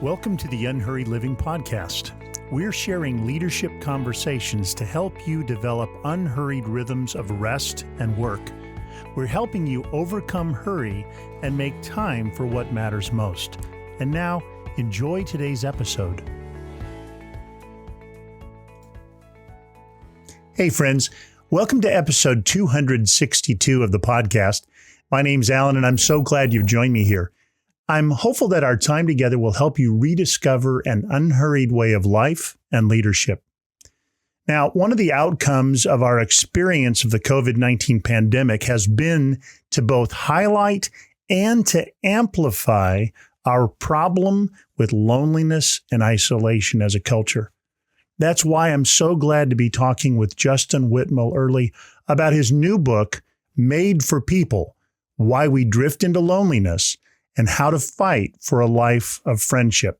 Welcome to the Unhurried Living Podcast. We're sharing leadership conversations to help you develop unhurried rhythms of rest and work. We're helping you overcome hurry and make time for what matters most. And now, enjoy today's episode. Hey friends, welcome to episode 262 of the podcast. My name's Alan, and I'm so glad you've joined me here. I'm hopeful that our time together will help you rediscover an unhurried way of life and leadership. Now, one of the outcomes of our experience of the COVID-19 pandemic has been to both highlight and to amplify our problem with loneliness and isolation as a culture. That's why I'm so glad to be talking with Justin Whitmel Earley about his new book, Made for People: Why We Drift into Loneliness and How to Fight for a Life of Friendship.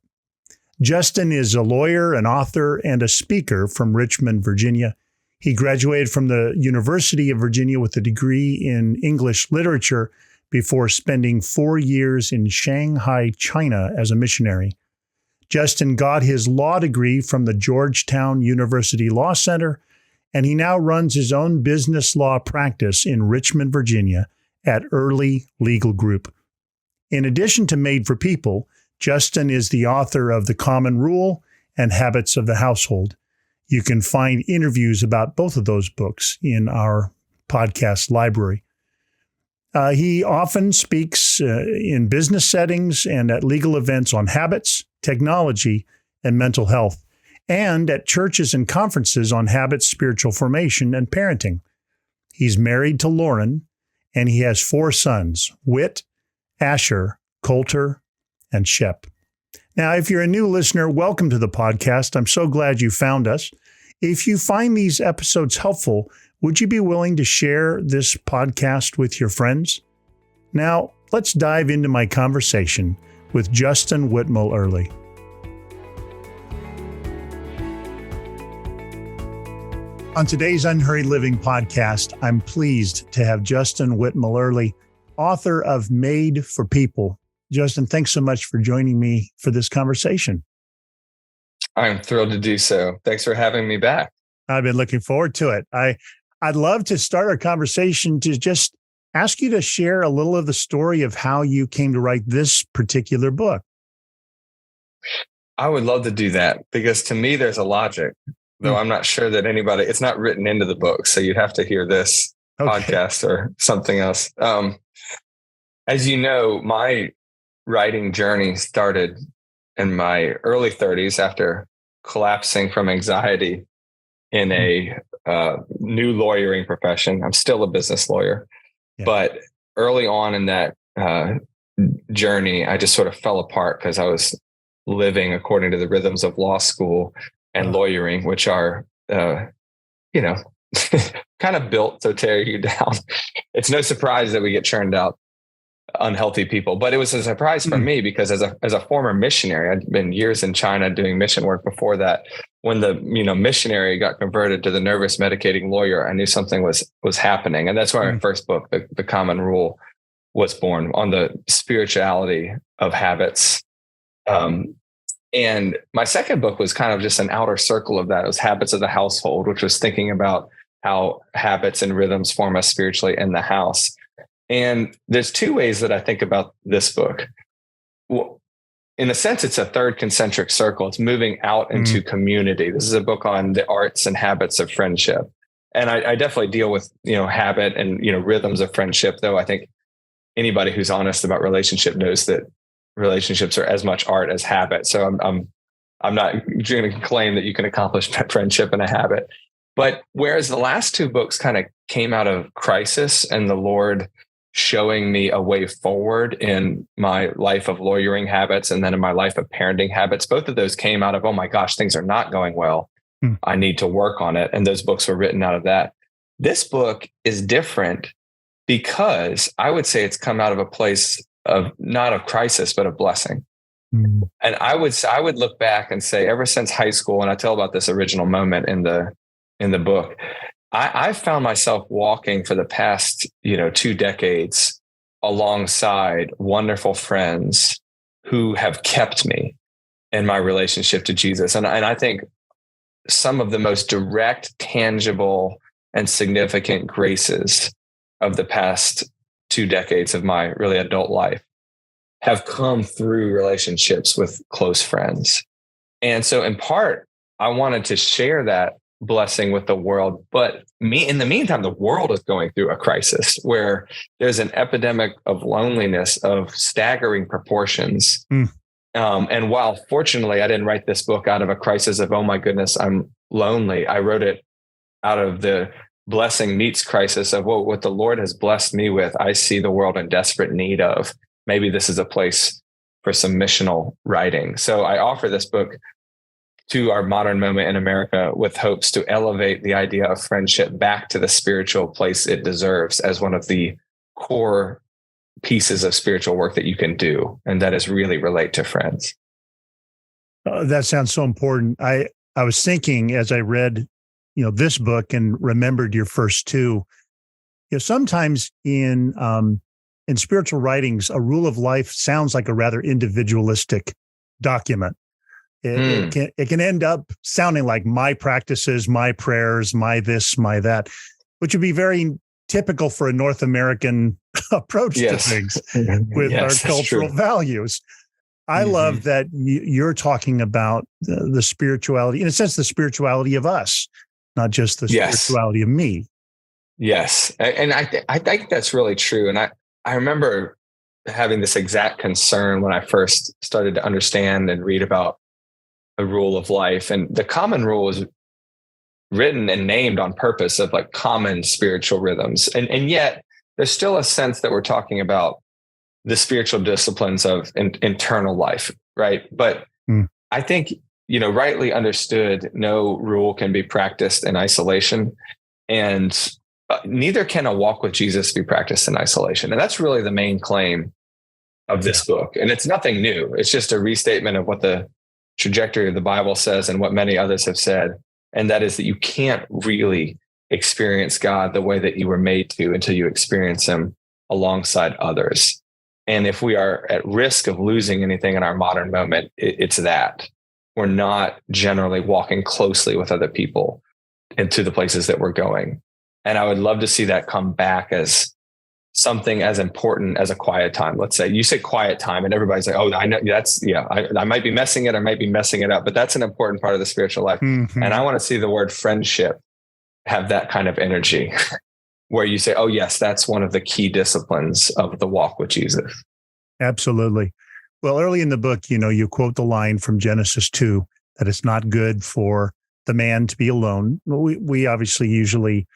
Justin is a lawyer, an author, and a speaker from Richmond, Virginia. He graduated from the University of Virginia with a degree in English literature before spending 4 years in Shanghai, China as a missionary. Justin got his law degree from the Georgetown University Law Center, and he now runs his own business law practice in Richmond, Virginia at Earley Legal Group. In addition to Made for People, Justin is the author of The Common Rule and Habits of the Household. You can find interviews about both of those books in our podcast library. He often speaks in business settings and at legal events on habits, technology, and mental health, and at churches and conferences on habits, spiritual formation, and parenting. He's married to Lauren, and he has 4 sons, Whit, Asher, Coulter, and Shep. Now, if you're a new listener, welcome to the podcast. I'm so glad you found us. If you find these episodes helpful, would you be willing to share this podcast with your friends? Now, let's dive into my conversation with Justin Whitmel Earley. On today's Unhurried Living podcast, I'm pleased to have Justin Whitmel Earley, author of Made for People. Justin, thanks so much for joining me for this conversation. I'm thrilled to do so. Thanks for having me back. I've been looking forward to it. I'd love to start our conversation to just ask you to share a little of the story of how you came to write this particular book. I would love to do that because to me, there's a logic, though I'm not sure that it's not written into the book. So you'd have to hear this podcast or something else. As you know, my writing journey started in my early 30s after collapsing from anxiety in a new lawyering profession. I'm still a business lawyer, but early on in that journey, I just sort of fell apart because I was living according to the rhythms of law school and lawyering, which are, kind of built to tear you down. It's no surprise that we get churned out unhealthy people, but it was a surprise for me because as a former missionary, I'd been years in China doing mission work before that. When the missionary got converted to the nervous medicating lawyer, I knew something was happening, and that's why my first book, the Common Rule, was born on the spirituality of habits. And my second book was kind of just an outer circle of that. It was Habits of the Household, which was thinking about how habits and rhythms form us spiritually in the house. And there's 2 ways that I think about this book. Well, in a sense, it's a third concentric circle. It's moving out into community. This is a book on the arts and habits of friendship. And I definitely deal with, habit and, rhythms of friendship, though I think anybody who's honest about relationship knows that relationships are as much art as habit. So I'm not going to claim that you can accomplish friendship and a habit. But whereas the last 2 books kind of came out of crisis and the Lord showing me a way forward in my life of lawyering habits and then in my life of parenting habits, both of those came out of, oh my gosh, things are not going well. I need to work on it. And those books were written out of that. This book is different because I would say it's come out of a place of not of crisis, but of blessing. And I would look back and say, ever since high school, and I tell about this original moment in the book, I found myself walking for the past, 2 decades alongside wonderful friends who have kept me in my relationship to Jesus. And I think some of the most direct, tangible, and significant graces of the past 2 decades of my really adult life have come through relationships with close friends. And so in part, I wanted to share that blessing with the world. But in the meantime, the world is going through a crisis where there's an epidemic of loneliness of staggering proportions. And while fortunately, I didn't write this book out of a crisis of, oh my goodness, I'm lonely. I wrote it out of the blessing meets crisis of what the Lord has blessed me with. I see the world in desperate need of. Maybe this is a place for some missional writing. So I offer this book to our modern moment in America with hopes to elevate the idea of friendship back to the spiritual place it deserves as one of the core pieces of spiritual work that you can do. And that is really relate to friends. That sounds so important. I was thinking as I read, this book and remembered your first two, sometimes in spiritual writings, a rule of life sounds like a rather individualistic document. It can end up sounding like my practices, my prayers, my this, my that, which would be very typical for a North American approach to things with our cultural values. I love that you're talking about the spirituality, in a sense, the spirituality of us, not just the spirituality of me. Yes. And I think that's really true. And I remember having this exact concern when I first started to understand and read about a rule of life. And the common rule is written and named on purpose of like common spiritual rhythms. And yet there's still a sense that we're talking about the spiritual disciplines of internal life, right? But I think, rightly understood, no rule can be practiced in isolation. And neither can a walk with Jesus be practiced in isolation. And that's really the main claim of this book. And it's nothing new. It's just a restatement of what the trajectory of the Bible says and what many others have said. And that is that you can't really experience God the way that you were made to until you experience him alongside others. And if we are at risk of losing anything in our modern moment, it's that we're not generally walking closely with other people into the places that we're going. And I would love to see that come back as something as important as a quiet time. Let's say you say quiet time and everybody's like, oh, I know I might be messing it. I might be messing it up, but that's an important part of the spiritual life. And I want to see the word friendship have that kind of energy where you say, oh yes, that's one of the key disciplines of the walk with Jesus. Absolutely. Well, early in the book, you quote the line from Genesis 2, that it's not good for the man to be alone. We obviously usually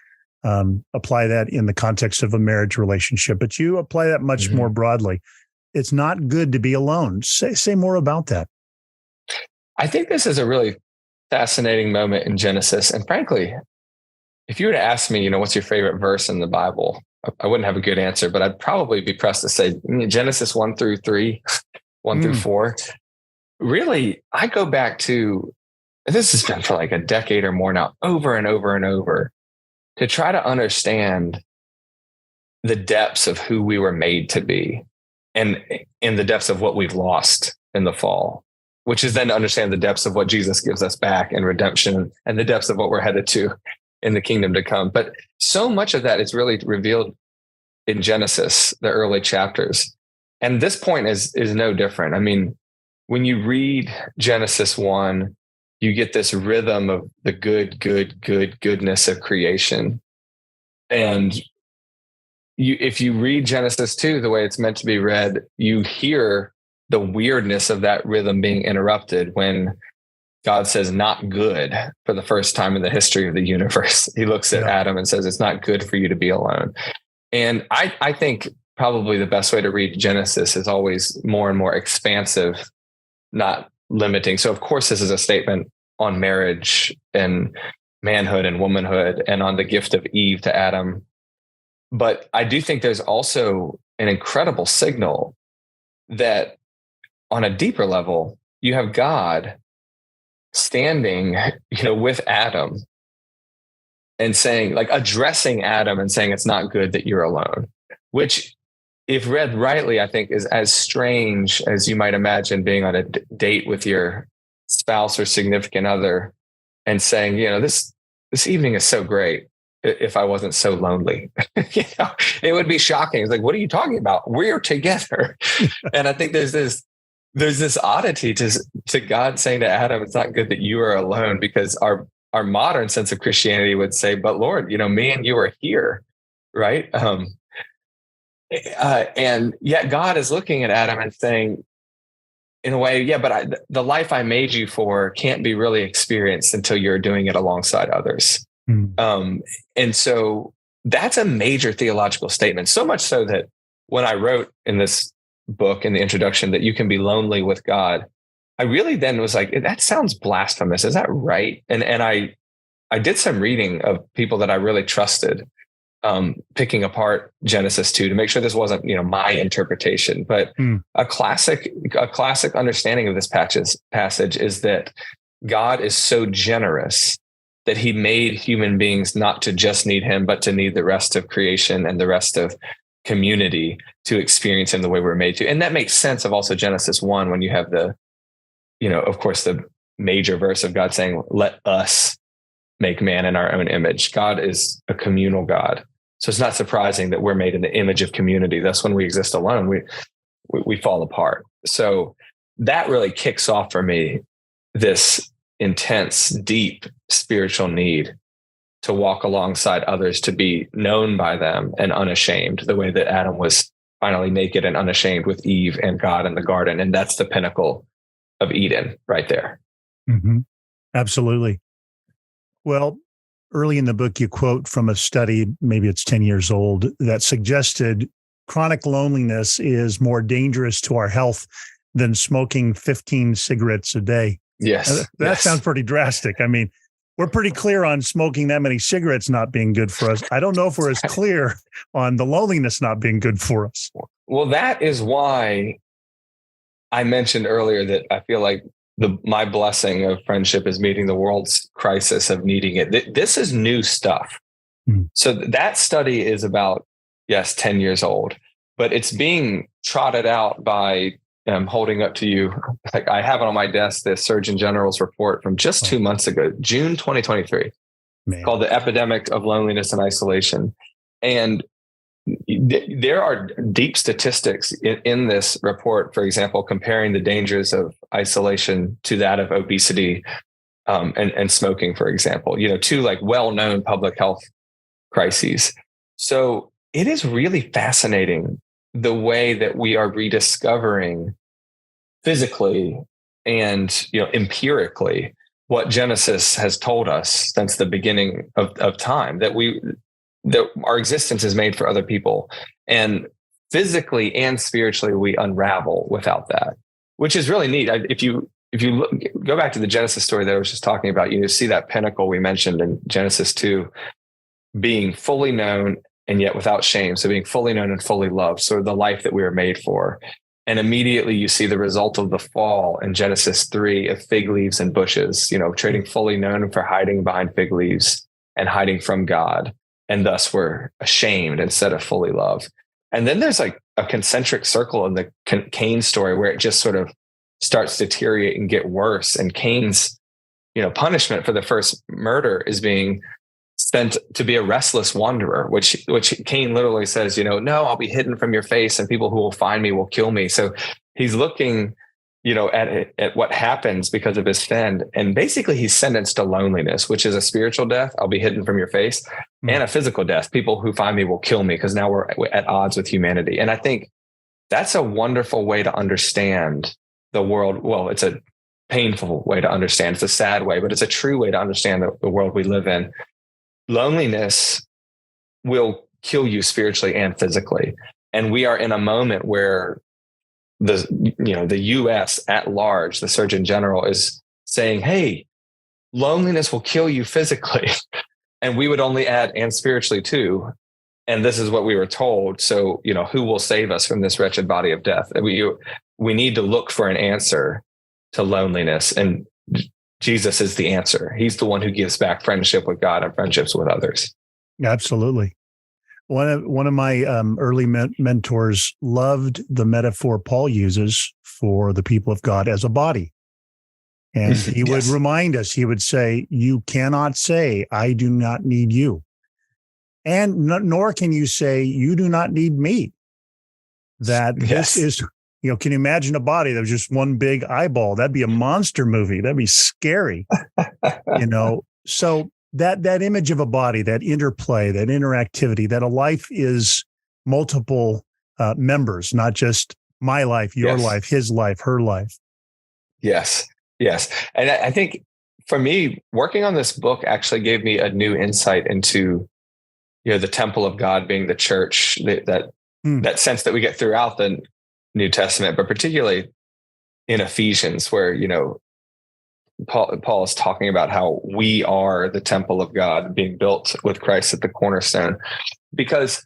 apply that in the context of a marriage relationship, but you apply that much more broadly. It's not good to be alone. Say more about that. I think this is a really fascinating moment in Genesis. And frankly, if you were to ask me, what's your favorite verse in the Bible, I wouldn't have a good answer, but I'd probably be pressed to say Genesis 1-3, 1-4. Really, I go back to, this has been for like a decade or more now, over and over and over, to try to understand the depths of who we were made to be and in the depths of what we've lost in the fall, which is then to understand the depths of what Jesus gives us back in redemption and the depths of what we're headed to in the kingdom to come. But so much of that is really revealed in Genesis, the early chapters. And this point is no different. I mean, when you read Genesis 1, you get this rhythm of the goodness of creation. And if you read Genesis 2, the way it's meant to be read, you hear the weirdness of that rhythm being interrupted when God says not good for the first time in the history of the universe. He looks at Adam and says, it's not good for you to be alone. And I think probably the best way to read Genesis is always more and more expansive, not limiting. So of course, this is a statement on marriage and manhood and womanhood and on the gift of Eve to Adam. But I do think there's also an incredible signal that on a deeper level, you have God standing, with Adam and saying, like addressing Adam and saying, it's not good that you're alone, which if read rightly, I think is as strange as you might imagine being on a date with your spouse or significant other and saying, this evening is so great. If I wasn't so lonely, it would be shocking. It's like, what are you talking about? We're together. And I think there's this oddity to God saying to Adam, it's not good that you are alone, because our modern sense of Christianity would say, but Lord, me and you are here. Right. And yet God is looking at Adam and saying, in a way, yeah, but the life I made you for can't be really experienced until you're doing it alongside others. And so that's a major theological statement, so much so that when I wrote in this book, in the introduction, that you can be lonely with God, I really then was like, that sounds blasphemous. Is that right? And I did some reading of people that I really trusted, picking apart Genesis 2 to make sure this wasn't, my interpretation. But a classic understanding of this passage is that God is so generous that he made human beings not to just need him, but to need the rest of creation and the rest of community to experience him the way we're made to. And that makes sense of also Genesis 1, when you have of course, the major verse of God saying, let us make man in our own image. God is a communal God. So it's not surprising that we're made in the image of community. That's when we exist alone, we fall apart. So that really kicks off for me this intense, deep spiritual need to walk alongside others, to be known by them and unashamed, the way that Adam was finally naked and unashamed with Eve and God in the garden. And that's the pinnacle of Eden right there. Mm-hmm. Absolutely. Well, early in the book, you quote from a study, maybe it's 10 years old, that suggested chronic loneliness is more dangerous to our health than smoking 15 cigarettes a day. Yes. That sounds pretty drastic. I mean, we're pretty clear on smoking that many cigarettes not being good for us. I don't know if we're as clear on the loneliness not being good for us. Well, that is why I mentioned earlier that I feel like my blessing of friendship is meeting the world's crisis of needing it. This is new stuff. So that study is about, 10 years old, but it's being trotted out by holding up to you. Like, I have it on my desk, the Surgeon General's report from just 2 months ago, June 2023, called The Epidemic of Loneliness and Isolation. And there are deep statistics in this report, for example, comparing the dangers of isolation to that of obesity and smoking, for example, two like well-known public health crises. So it is really fascinating the way that we are rediscovering physically and empirically what Genesis has told us since the beginning of time, that our existence is made for other people, and physically and spiritually we unravel without that, which is really neat. If you go back to the Genesis story that I was just talking about, you see that pinnacle we mentioned in Genesis 2 being fully known and yet without shame. So being fully known and fully loved. So the life that we were made for. And immediately you see the result of the fall in Genesis 3 of fig leaves and bushes, trading fully known for hiding behind fig leaves and hiding from God. And thus we're ashamed instead of fully loved. And then there's like a concentric circle in the Cain story where it just sort of starts to deteriorate and get worse. And Cain's, punishment for the first murder is being spent to be a restless wanderer, which Cain literally says, no, I'll be hidden from your face and people who will find me will kill me. So he's looking, at what happens because of his sin. And basically he's sentenced to loneliness, which is a spiritual death. I'll be hidden from your face, and a physical death. People who find me will kill me, because now we're at odds with humanity. And I think that's a wonderful way to understand the world. Well, it's a painful way to understand. It's a sad way, but it's a true way to understand the world we live in. Loneliness will kill you spiritually and physically. And we are in a moment where the US at large, the Surgeon General, is saying, hey, loneliness will kill you physically. And we would only add, and spiritually too. And this is what we were told. So, who will save us from this wretched body of death? We need to look for an answer to loneliness. And Jesus is the answer. He's the one who gives back friendship with God and friendships with others. Absolutely. One of my early mentors loved the metaphor Paul uses for the people of God as a body. And he would Yes. remind us, he would say, you cannot say, I do not need you. And nor can you say, you do not need me. That this is, can you imagine a body that was just one big eyeball? That'd be a monster movie. That'd be scary, So that image of a body, that interplay, that interactivity, that a life is multiple members, not just my life, your life, his life, her life. Yes. Yes. And I think for me, working on this book actually gave me a new insight into, the temple of God being the church, that sense that we get throughout the New Testament, but particularly in Ephesians, where, Paul is talking about how we are the temple of God being built with Christ at the cornerstone, because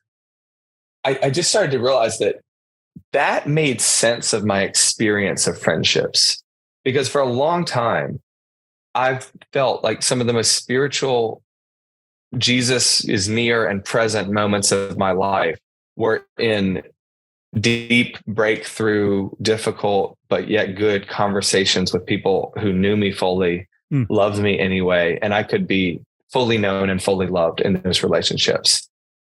I just started to realize that made sense of my experience of friendships, because for a long time, I've felt like some of the most spiritual Jesus is near and present moments of my life were in deep breakthrough, difficult, but yet good conversations with people who knew me fully, loved me anyway, and I could be fully known and fully loved in those relationships.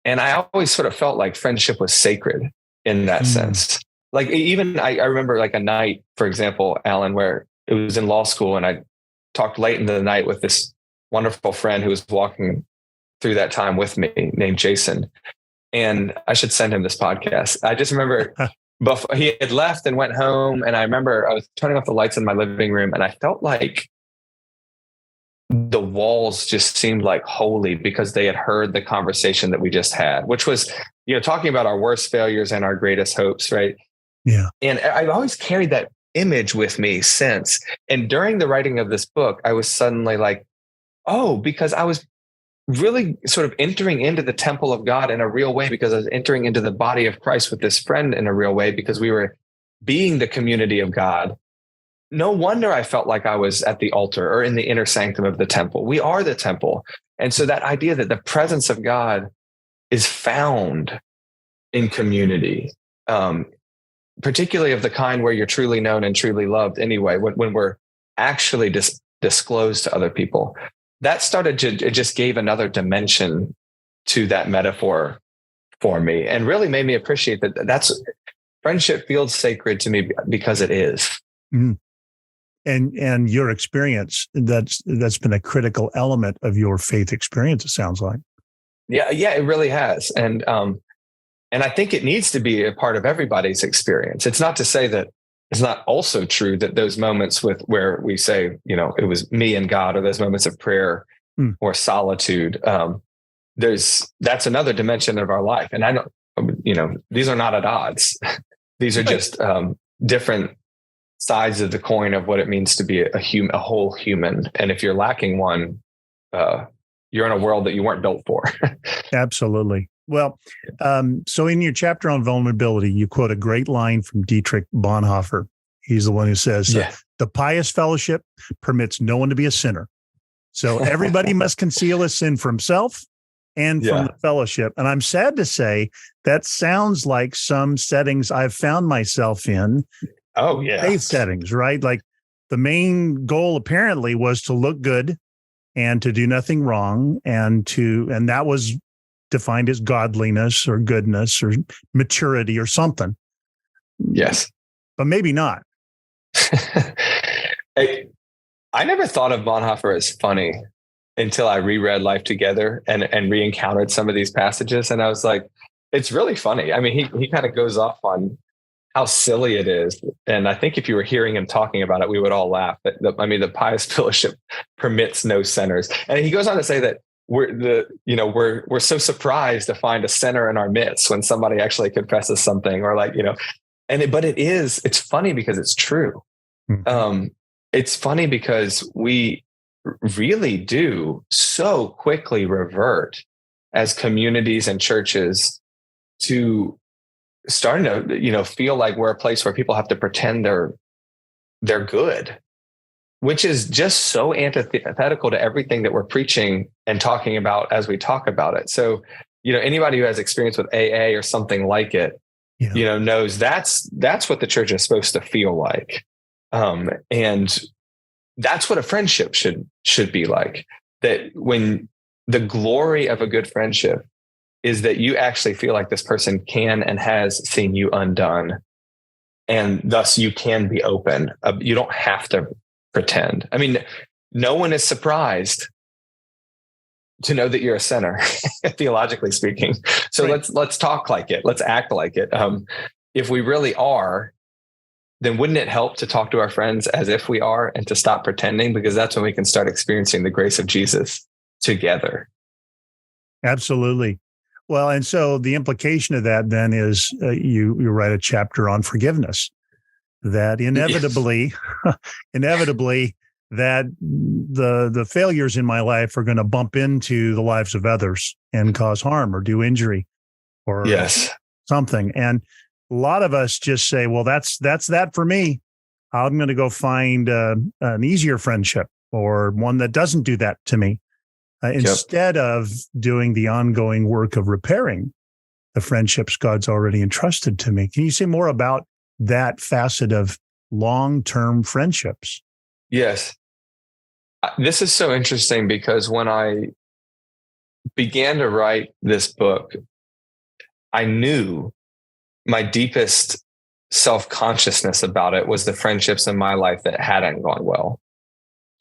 And I always sort of felt like friendship was sacred in that sense. Like even I remember like a night, for example, Alan, where it was in law school, and I talked late into the night with this wonderful friend who was walking through that time with me, named Jason. And I should send him this podcast. I just remember before he had left and went home. And I remember I was turning off the lights in my living room, and I felt like the walls just seemed like holy, because they had heard the conversation that we just had, which was, talking about our worst failures and our greatest hopes. Right. Yeah. And I've always carried that image with me since. And during the writing of this book, I was suddenly like, oh, because I was really sort of entering into the temple of God in a real way, because I was entering into the body of Christ with this friend in a real way, because we were being the community of God. No wonder I felt like I was at the altar or in the inner sanctum of the temple. We are the temple. And so that idea that the presence of God is found in community, particularly of the kind where you're truly known and truly loved anyway, when we're actually disclosed to other people, that it just gave another dimension to that metaphor for me, and really made me appreciate that's friendship feels sacred to me because it is. Mm. And your experience, that's been a critical element of your faith experience, it sounds like. Yeah, it really has. And I think it needs to be a part of everybody's experience. It's not to say that it's not also true that those moments where we say, it was me and God, or those moments of prayer or solitude, that's another dimension of our life. And I don't, these are not at odds. These are just different sides of the coin of what it means to be a whole human. And if you're lacking one, you're in a world that you weren't built for. Absolutely. Well, so in your chapter on vulnerability, you quote a great line from Dietrich Bonhoeffer. He's the one who says, the pious fellowship permits no one to be a sinner. So everybody must conceal his sin from himself and from the fellowship. And I'm sad to say that sounds like some settings I've found myself in. Oh, yeah. Faith settings, right? Like the main goal apparently was to look good and to do nothing wrong, and that was defined as godliness or goodness or maturity or something. Yes. But maybe not. I never thought of Bonhoeffer as funny until I reread Life Together and re-encountered some of these passages. And I was like, it's really funny. I mean, he kind of goes off on how silly it is. And I think if you were hearing him talking about it, we would all laugh. The pious fellowship permits no sinners. And he goes on to say that we're so surprised to find a sinner in our midst when somebody actually confesses something, or but it's funny because it's true. Mm-hmm. It's funny because we really do so quickly revert as communities and churches to starting to, feel like we're a place where people have to pretend they're good, which is just so antithetical to everything that we're preaching and talking about as we talk about it. So anybody who has experience with AA or something like it, knows that's what the church is supposed to feel like. And that's what a friendship should be like. That when the glory of a good friendship is that you actually feel like this person can and has seen you undone. And thus you can be open. You don't have to pretend. I mean, no one is surprised to know that you're a sinner, theologically speaking. So right. let's talk like it. Let's act like it. If we really are, then wouldn't it help to talk to our friends as if we are and to stop pretending? Because that's when we can start experiencing the grace of Jesus together. Absolutely. Well, and so the implication of that then is you write a chapter on forgiveness, that inevitably that the failures in my life are going to bump into the lives of others and cause harm or do injury or something. And a lot of us just say, well, that's that for me. I'm going to go find an easier friendship or one that doesn't do that to me. Instead of doing the ongoing work of repairing the friendships God's already entrusted to me. Can you say more about that facet of long-term friendships? Yes. This is so interesting because when I began to write this book, I knew my deepest self-consciousness about it was the friendships in my life that hadn't gone well.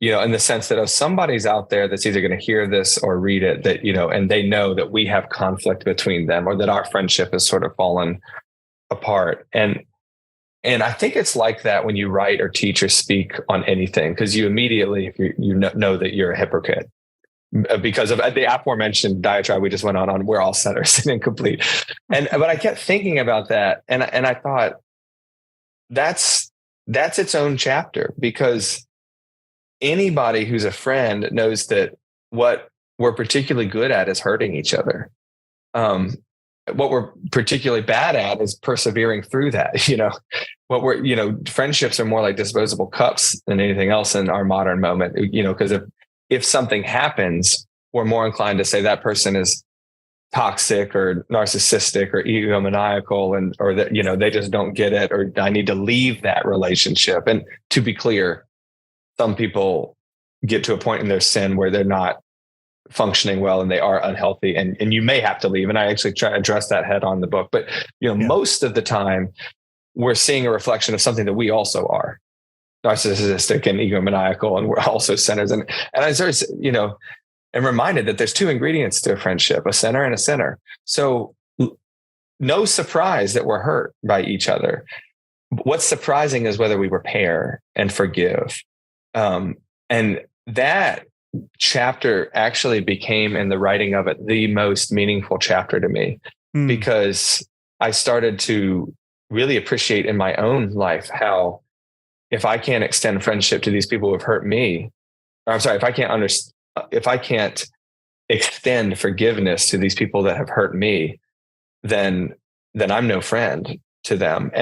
In the sense that if somebody's out there that's either going to hear this or read it, that, and they know that we have conflict between them or that our friendship has sort of fallen apart. And I think it's like that when you write or teach or speak on anything, because you immediately, if you know that you're a hypocrite because of the aforementioned diatribe we just went on we're all sinners and incomplete. But I kept thinking about that. And I thought that's its own chapter, because anybody who's a friend knows that what we're particularly good at is hurting each other. What we're particularly bad at is persevering through that. Friendships are more like disposable cups than anything else in our modern moment, because if something happens, we're more inclined to say that person is toxic or narcissistic or egomaniacal or that, they just don't get it, or I need to leave that relationship. And to be clear, some people get to a point in their sin where they're not functioning well and they are unhealthy, and you may have to leave. And I actually try to address that head on in the book. But most of the time we're seeing a reflection of something that we also are narcissistic and egomaniacal, and we're also sinners. And I started, am reminded that there's two ingredients to a friendship: a sinner and a sinner. So no surprise that we're hurt by each other. What's surprising is whether we repair and forgive. And that chapter actually became, in the writing of it, the most meaningful chapter to me, because I started to really appreciate in my own life how, if I can't extend friendship to these people who have hurt me, if I can't extend forgiveness to these people that have hurt me, then I'm no friend to them.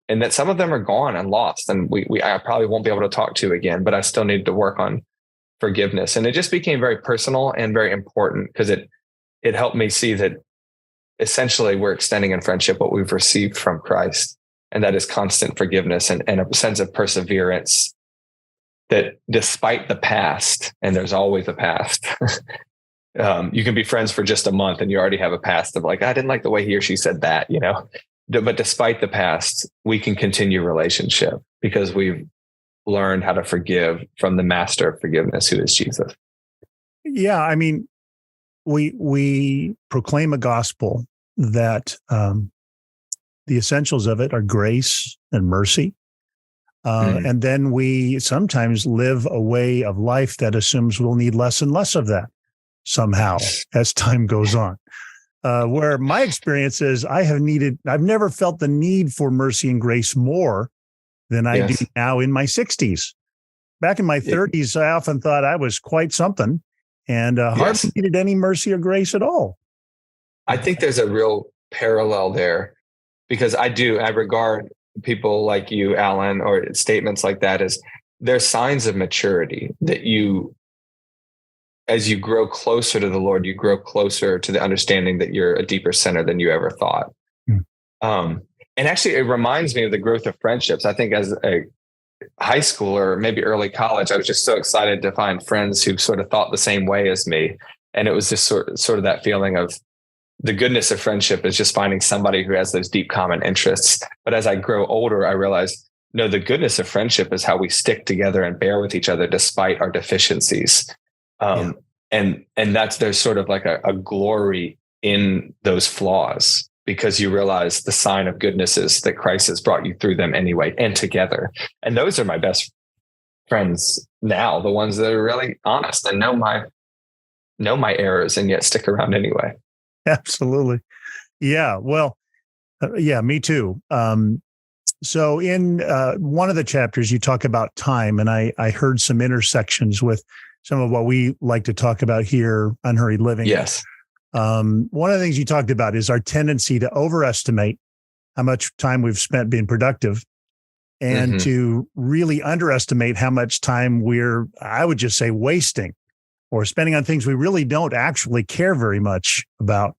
And that some of them are gone and lost, and I probably won't be able to talk to again, but I still need to work on forgiveness. And it just became very personal and very important, because it helped me see that essentially we're extending in friendship what we've received from Christ. And that is constant forgiveness and a sense of perseverance, that despite the past, and there's always a past, you can be friends for just a month and you already have a past of like, I didn't like the way he or she said that, but despite the past, we can continue relationship because we've learned how to forgive from the master of forgiveness, who is Jesus. Yeah. I mean, we proclaim a gospel that the essentials of it are grace and mercy. And then we sometimes live a way of life that assumes we'll need less and less of that somehow as time goes on. Where my experience is I've never felt the need for mercy and grace more than I do now in my 60s. Back in my 30s, I often thought I was quite something and hardly needed any mercy or grace at all. I think there's a real parallel there, because I regard people like you, Alan, or statements like that as they're signs of maturity, that you as you grow closer to the Lord, you grow closer to the understanding that you're a deeper sinner than you ever thought. And actually, it reminds me of the growth of friendships. I think as a high school or maybe early college, I was just so excited to find friends who sort of thought the same way as me. And it was just sort of that feeling of the goodness of friendship is just finding somebody who has those deep common interests. But as I grow older, I realized, no, the goodness of friendship is how we stick together and bear with each other despite our deficiencies. And there's sort of like a glory in those flaws, because you realize the sign of goodness is that Christ has brought you through them anyway and together. And those are my best friends now, the ones that are really honest and know my errors and yet stick around anyway. Absolutely. Yeah. Well, me too. So in one of the chapters, you talk about time, and I heard some intersections with some of what we like to talk about here, Unhurried Living. Yes. One of the things you talked about is our tendency to overestimate how much time we've spent being productive, and to really underestimate how much time we're, I would just say, wasting or spending on things we really don't actually care very much about.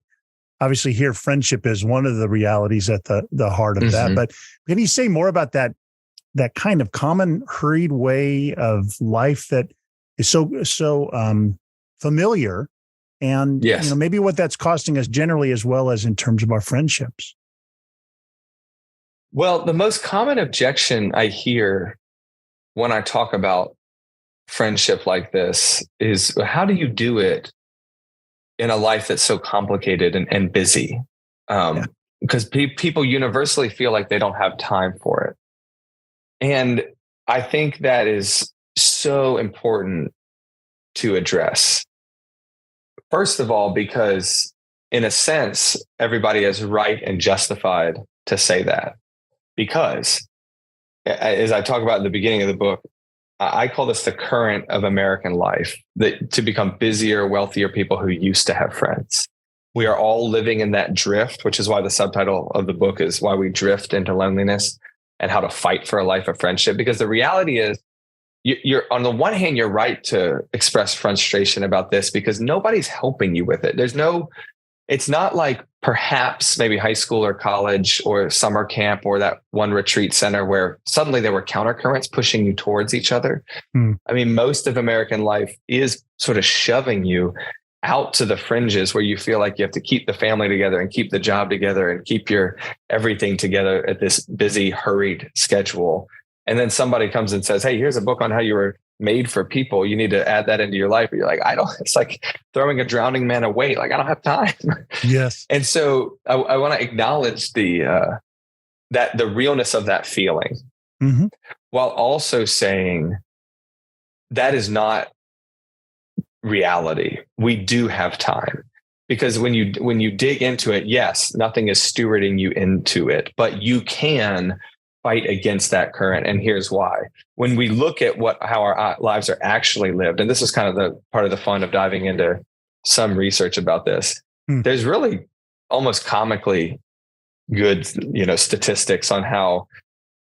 Obviously, here, friendship is one of the realities at the heart of that. But can you say more about that kind of common, hurried way of life that is so familiar? And maybe what that's costing us generally, as well as in terms of our friendships. Well, the most common objection I hear when I talk about friendship like this is, how do you do it in a life that's so complicated and busy? Because people universally feel like they don't have time for it. And I think that is so important to address. First of all, because in a sense, everybody is right and justified to say that. Because as I talk about in the beginning of the book, I call this the current of American life, that to become busier, wealthier people who used to have friends. We are all living in that drift, which is why the subtitle of the book is Why We Drift into Loneliness and How to Fight for a Life of Friendship. Because the reality is, you're on the one hand, you're right to express frustration about this because nobody's helping you with it. It's not like perhaps maybe high school or college or summer camp or that one retreat center where suddenly there were countercurrents pushing you towards each other. I mean, most of American life is sort of shoving you out to the fringes where you feel like you have to keep the family together and keep the job together and keep your everything together at this busy, hurried schedule. And then somebody comes and says, hey, here's a book on how you were made for people. You need to add that into your life. But you're like, it's like throwing a drowning man a weight. Like, I don't have time. Yes. And so I want to acknowledge the realness of that feeling, while also saying that is not reality. We do have time. Because when you dig into it, yes, nothing is stewarding you into it, but you can fight against that current. And here's why. When we look at how our lives are actually lived, and this is kind of the part of the fun of diving into some research about this, there's really almost comically good, statistics on how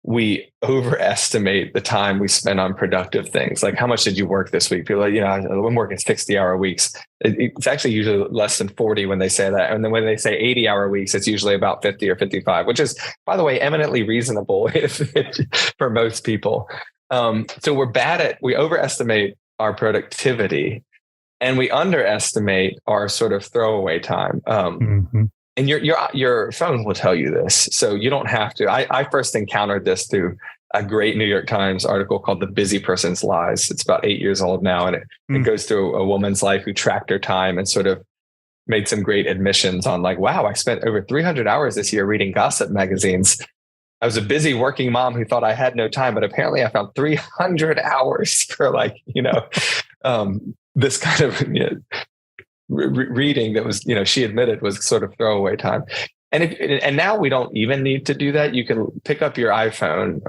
we overestimate the time we spend on productive things. Like, how much did you work this week? People are like, I'm working 60-hour weeks. It's actually usually less than 40 when they say that. And then when they say 80-hour weeks, it's usually about 50 or 55, which is, by the way, eminently reasonable for most people. So we overestimate our productivity and we underestimate our sort of throwaway time. And your phone will tell you this, so you don't have to. I first encountered this through a great New York Times article called "The Busy Person's Lies." It's about 8 years old now, and it goes through a woman's life who tracked her time and sort of made some great admissions on, like, wow, I spent over 300 hours this year reading gossip magazines. I was a busy working mom who thought I had no time, but apparently I found 300 hours for this kind of reading that was, she admitted was sort of throwaway time. And now we don't even need to do that. You can pick up your iPhone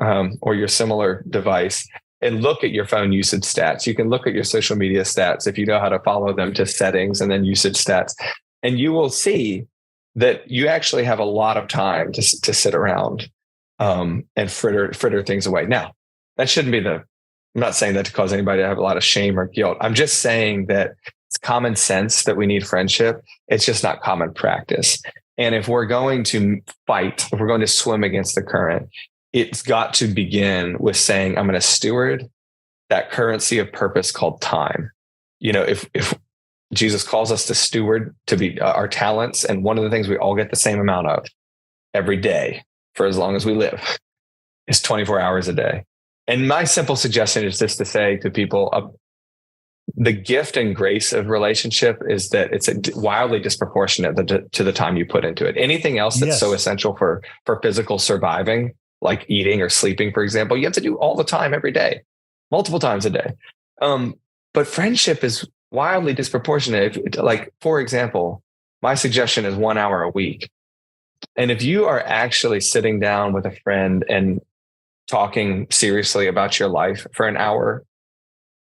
or your similar device and look at your phone usage stats. You can look at your social media stats if you know how to follow them to settings and then usage stats. And you will see that you actually have a lot of time to sit around and fritter things away. Now, that shouldn't be I'm not saying that to cause anybody to have a lot of shame or guilt. I'm just saying that it's common sense that we need friendship. It's just not common practice. And if we're going to fight, if we're going to swim against the current, it's got to begin with saying, I'm going to steward that currency of purpose called time. If Jesus calls us to steward, to be our talents, and one of the things we all get the same amount of every day for as long as we live is 24 hours a day. And my simple suggestion is just to say to people, the gift and grace of relationship is that it's wildly disproportionate to the time you put into it. Anything else that's so essential for physical surviving, like eating or sleeping, for example, you have to do all the time, every day, multiple times a day. But friendship is wildly disproportionate. Like, for example, my suggestion is 1 hour a week. And if you are actually sitting down with a friend and talking seriously about your life for an hour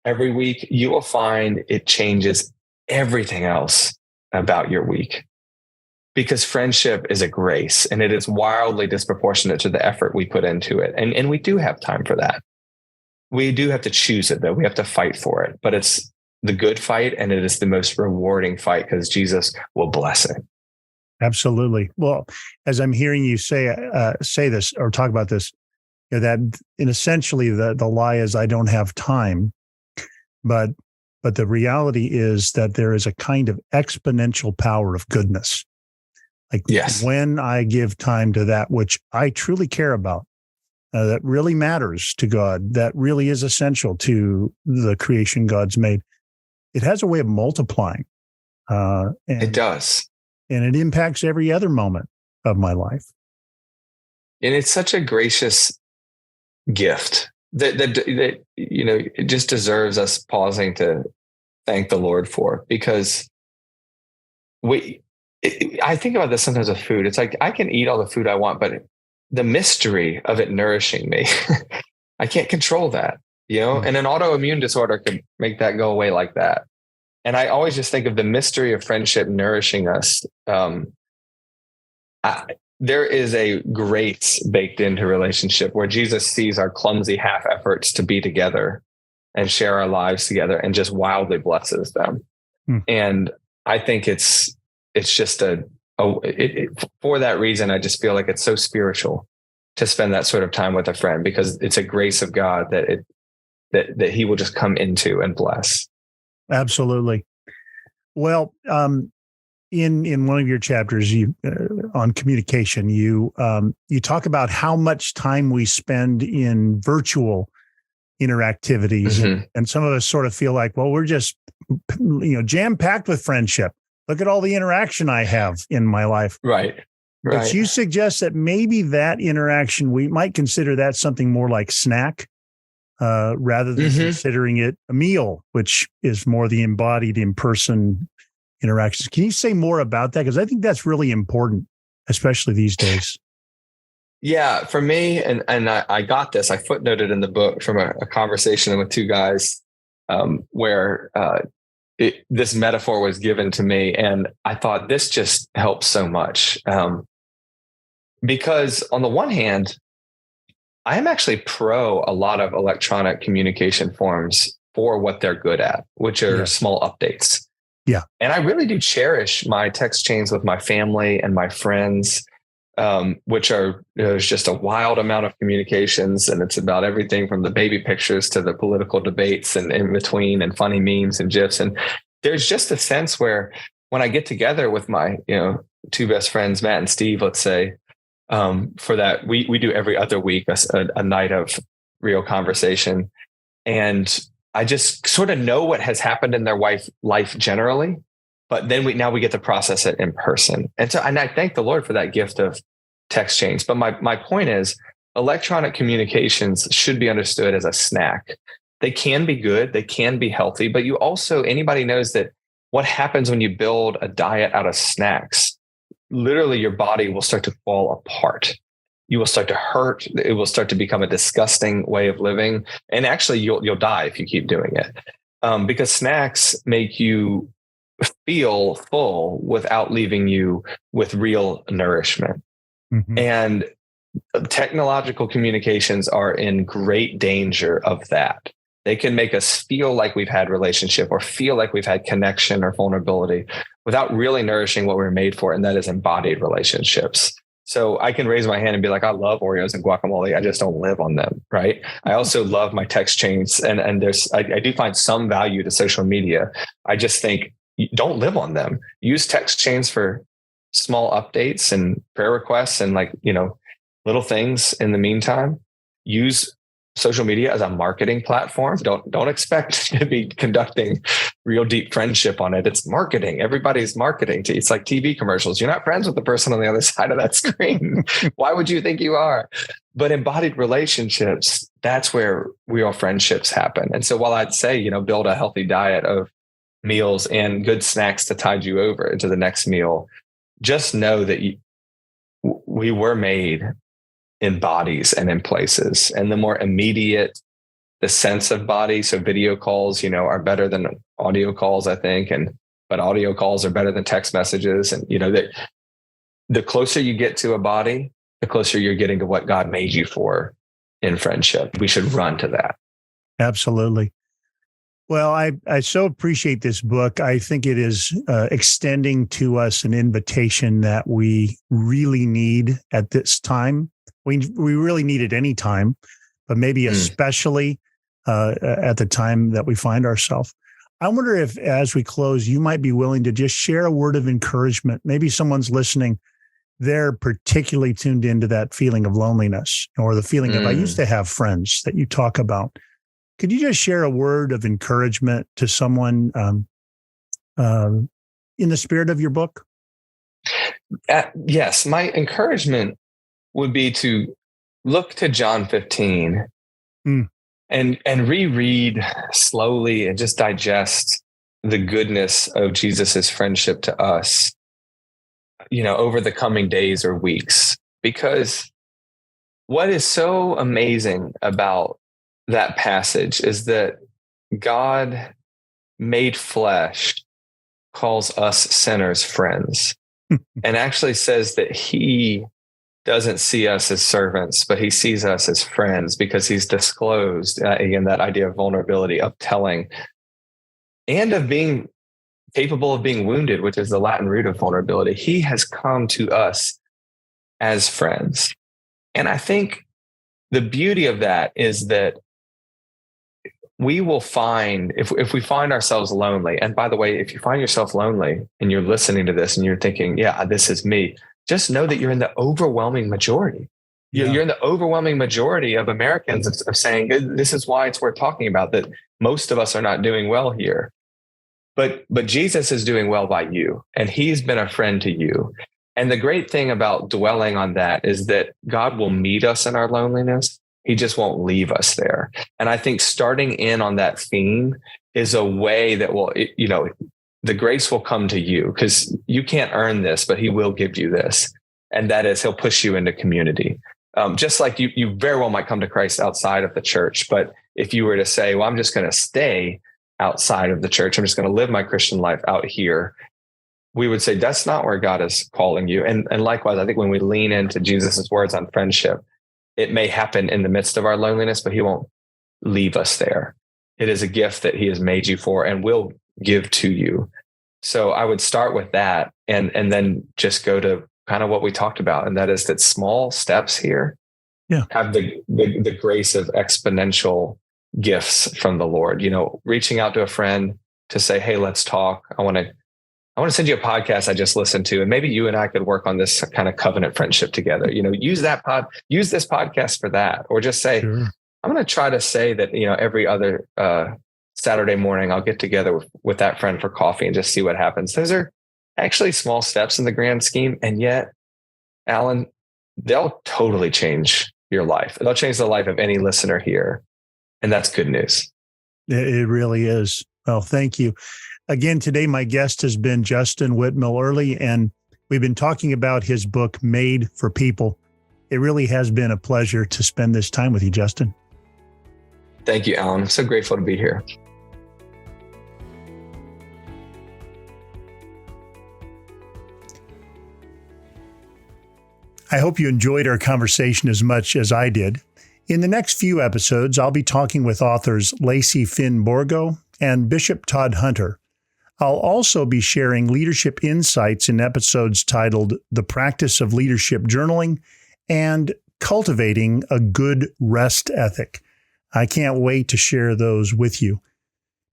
every week, you will find it changes everything else about your week. Because friendship is a grace, and it is wildly disproportionate to the effort we put into it. And we do have time for that. We do have to choose it, though. We have to fight for it. But it's the good fight, and it is the most rewarding fight because Jesus will bless it. Absolutely. Well, as I'm hearing you say this or talk about this, that in essentially the lie is I don't have time, but the reality is that there is a kind of exponential power of goodness. Like when I give time to that which I truly care about, that really matters to God, that really is essential to the creation God's made, it has a way of multiplying. And it does. And it impacts every other moment of my life. And it's such a gracious gift that it just deserves us pausing to thank the Lord for, because I think about this sometimes with food. It's like I can eat all the food I want, but the mystery of it nourishing me, I can't control that, and an autoimmune disorder could make that go away like that. And I always just think of the mystery of friendship nourishing us. There is a grace baked into relationship where Jesus sees our clumsy half efforts to be together and share our lives together and just wildly blesses them. And I think it's just for that reason, I just feel like it's so spiritual to spend that sort of time with a friend, because it's a grace of God that he will just come into and bless. Absolutely. Well, in one of your chapters, on communication, you talk about how much time we spend in virtual interactivities, and some of us sort of feel like, well, we're just jam packed with friendship. Look at all the interaction I have in my life. Right. But you suggest that maybe that interaction, we might consider that something more like snack, rather than considering it a meal, which is more the embodied in-person interactions. Can you say more about that? Because I think that's really important, especially these days. Yeah, for me, and I got this, I footnoted in the book from a conversation with two guys where this metaphor was given to me. And I thought this just helps so much. Because on the one hand, I am actually pro a lot of electronic communication forms for what they're good at, which are small updates. Yeah. And I really do cherish my text chains with my family and my friends, which are, there's just a wild amount of communications, and it's about everything from the baby pictures to the political debates and in between, and funny memes and GIFs. And there's just a sense where when I get together with my, two best friends, Matt and Steve, let's say, for that, we do every other week a night of real conversation. And I just sort of know what has happened in their life generally, but then we get to process it in person. And I thank the Lord for that gift of text chains. But my point is, electronic communications should be understood as a snack. They can be good, they can be healthy, but anybody knows that what happens when you build a diet out of snacks, literally your body will start to fall apart. You will start to hurt. It will start to become a disgusting way of living. And actually you'll die if you keep doing it. Because snacks make you feel full without leaving you with real nourishment. And technological communications are in great danger of that. They can make us feel like we've had relationship or feel like we've had connection or vulnerability without really nourishing what we're made for. And that is embodied relationships. So I can raise my hand and be like, I love Oreos and guacamole. I just don't live on them. Right. I also love my text chains. And I do find some value to social media. I just think don't live on them. Use text chains for small updates and prayer requests and little things in the meantime. Use social media as a marketing platform. Don't expect to be conducting real deep friendship on it. It's marketing. Everybody's marketing to you. It's like TV commercials. You're not friends with the person on the other side of that screen. Why would you think you are? But embodied relationships, that's where real friendships happen. And so while I'd say, build a healthy diet of meals and good snacks to tide you over into the next meal, just know that we were made in bodies and in places. And the more immediate the sense of body, so video calls, are better than audio calls, I think. But audio calls are better than text messages. And, that the closer you get to a body, the closer you're getting to what God made you for in friendship. We should run to that. Absolutely. Well, I so appreciate this book. I think it is extending to us an invitation that we really need at this time. We really need it any time, but maybe especially at the time that we find ourselves. I wonder if, as we close, you might be willing to just share a word of encouragement. Maybe someone's listening. They're particularly tuned into that feeling of loneliness or the feeling of, I used to have friends that you talk about. Could you just share a word of encouragement to someone in the spirit of your book? Yes. My encouragement would be to look to John 15 and reread slowly and just digest the goodness of Jesus's friendship to us, over the coming days or weeks. Because what is so amazing about that passage is that God made flesh calls us sinners friends and actually says that he doesn't see us as servants, but he sees us as friends because he's disclosed, again, that idea of vulnerability, of telling, and of being capable of being wounded, which is the Latin root of vulnerability. He has come to us as friends. And I think the beauty of that is that we will find, if we find ourselves lonely, and by the way, if you find yourself lonely and you're listening to this and you're thinking, yeah, this is me, just know that you're in the overwhelming majority. Yeah. You're in the overwhelming majority of Americans of saying, this is why it's worth talking about, that most of us are not doing well here. But Jesus is doing well by you, and he's been a friend to you. And the great thing about dwelling on that is that God will meet us in our loneliness. He just won't leave us there. And I think starting in on that theme is a way that will, the grace will come to you because you can't earn this, but he will give you this. And that is, he'll push you into community. Just like you very well might come to Christ outside of the church. But if you were to say, well, I'm just going to stay outside of the church, I'm just going to live my Christian life out here, we would say that's not where God is calling you. And likewise, I think when we lean into Jesus's words on friendship, it may happen in the midst of our loneliness, but he won't leave us there. It is a gift that he has made you for and will give to you. So I would start with that and then just go to kind of what we talked about. And that is that small steps here have the grace of exponential gifts from the Lord. Reaching out to a friend to say, hey, let's talk. I want to send you a podcast I just listened to, and maybe you and I could work on this kind of covenant friendship together. Use this podcast for that, or just say, sure. I'm going to try to say that, every other Saturday morning, I'll get together with that friend for coffee and just see what happens. Those are actually small steps in the grand scheme. And yet, Alan, they'll totally change your life. They'll change the life of any listener here. And that's good news. It really is. Well, thank you. Again, today, my guest has been Justin Whitmel Earley, and we've been talking about his book, Made for People. It really has been a pleasure to spend this time with you, Justin. Thank you, Alan. I'm so grateful to be here. I hope you enjoyed our conversation as much as I did. In the next few episodes, I'll be talking with authors Lacey Finn Borgo and Bishop Todd Hunter. I'll also be sharing leadership insights in episodes titled The Practice of Leadership Journaling and Cultivating a Good Rest Ethic. I can't wait to share those with you.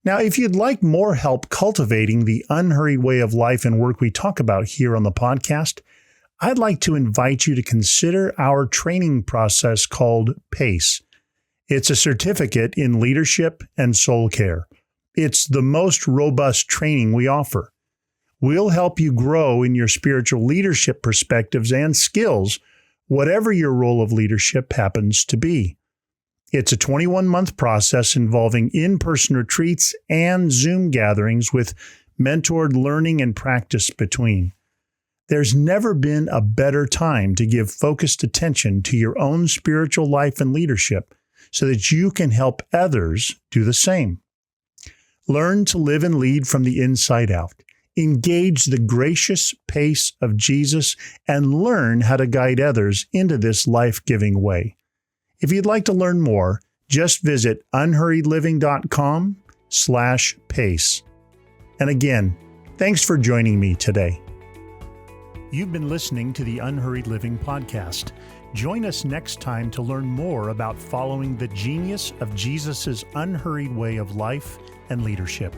Now, if you'd like more help cultivating the unhurried way of life and work we talk about here on the podcast, I'd like to invite you to consider our training process called PACE. It's a certificate in leadership and soul care. It's the most robust training we offer. We'll help you grow in your spiritual leadership perspectives and skills, whatever your role of leadership happens to be. It's a 21-month process involving in-person retreats and Zoom gatherings with mentored learning and practice between. There's never been a better time to give focused attention to your own spiritual life and leadership so that you can help others do the same. Learn to live and lead from the inside out. Engage the gracious pace of Jesus and learn how to guide others into this life-giving way. If you'd like to learn more, just visit unhurriedliving.com/pace. And again, thanks for joining me today. You've been listening to the Unhurried Living podcast. Join us next time to learn more about following the genius of Jesus' unhurried way of life and leadership.